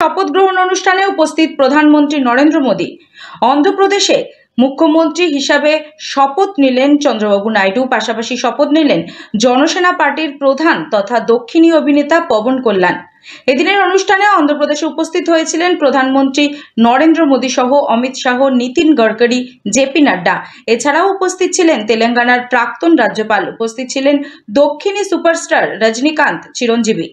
শপথ গ্রহণ অনুষ্ঠানে উপস্থিত প্রধানমন্ত্রী নরেন্দ্র মোদী। অন্ধ্রপ্রদেশে মুখ্যমন্ত্রী হিসাবে শপথ নিলেন চন্দ্রবাবু নাইডু। পাশাপাশি শপথ নিলেন জনসেনা পার্টির প্রধান তথা দক্ষিণী অভিনেতা পবন কল্যাণ। এদিনের অনুষ্ঠানে অন্ধ্রপ্রদেশে উপস্থিত হয়েছিলেন প্রধানমন্ত্রী নরেন্দ্র মোদী সহ অমিত শাহ, নীতিন গডকরি, জেপি নাড্ডা। এছাড়াও উপস্থিত ছিলেন তেলেঙ্গানার প্রাক্তন রাজ্যপাল, উপস্থিত ছিলেন দক্ষিণী সুপারস্টার রজনীকান্ত, চিরঞ্জীবী।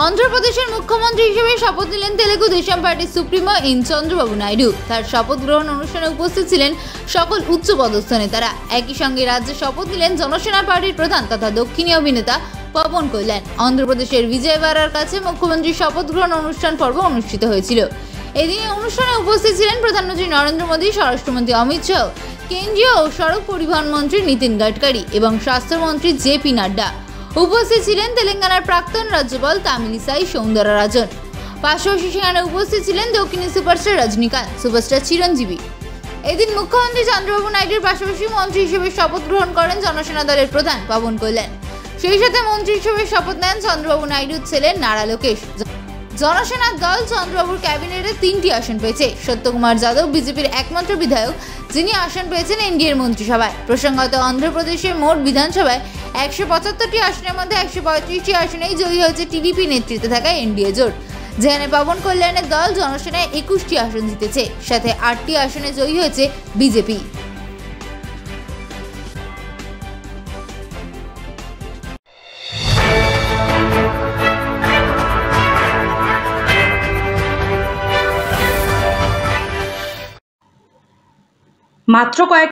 অন্ধ্রপ্রদেশের মুখ্যমন্ত্রী হিসেবে শপথ নিলেন তেলেগু দেশম পার্টির সুপ্রিমো এন চন্দ্রবাবু নাইডু। তার শপথ গ্রহণ অনুষ্ঠানে উপস্থিত ছিলেন সকল উচ্চপদস্থ নেতারা। একই সঙ্গে রাজ্যে শপথ নিলেন জনসেনা পার্টির প্রধান তথা দক্ষিণী অভিনেতা পবন কল্যাণ। অন্ধ্রপ্রদেশের বিজয়ওয়াড়ার কাছে মুখ্যমন্ত্রীর শপথ গ্রহণ অনুষ্ঠান পর্ব অনুষ্ঠিত হয়েছিল। এদিন অনুষ্ঠানে উপস্থিত ছিলেন প্রধানমন্ত্রী নরেন্দ্র মোদী, স্বরাষ্ট্রমন্ত্রী অমিত শাহ, কেন্দ্রীয় ও সড়ক পরিবহন মন্ত্রী নীতিন গডকরি এবং স্বাস্থ্যমন্ত্রী জেপি নাড্ডা। উপস্থিত ছিলেন তেলেঙ্গানার প্রাক্তন রাজ্যপাল তামিলিসাই সৌন্দররাজন। পাশাপাশি সেখানে উপস্থিত ছিলেন দক্ষিণী সুপারস্টার রজনীকান্ত, সুপারস্টার চিরঞ্জীবী। এদিন মুখ্যমন্ত্রী চন্দ্রবাবু নাইডুর পাশাপাশি মন্ত্রী হিসেবে শপথ গ্রহণ করেন জনসেনা দলের প্রধান পবন কল্যাণ। সেই সাথে মন্ত্রী হিসেবে শপথ নেন চন্দ্রবাবু নাইডুর ছেলে নারা লোকেশ। জনসেনার দল চন্দ্রবাবুর ক্যাবিনেটে 3টি আসন পেয়েছে। সত্যকুমার যাদব বিজেপির একমাত্র বিধায়ক যিনি আসন পেয়েছেন এনডিএর মন্ত্রিসভায়। প্রসঙ্গত, অন্ধ্রপ্রদেশের মোট বিধানসভায় 175টি আসনের মধ্যে 135টি আসনেই জয়ী হয়েছে টিডিপি নেতৃত্বে থাকা এনডিএ জোট, যেখানে পবন কল্যাণের দল জনসেনায় 21টি আসন জিতেছে, সাথে 8টি আসনে জয়ী হয়েছে বিজেপি। মাত্র কয়েক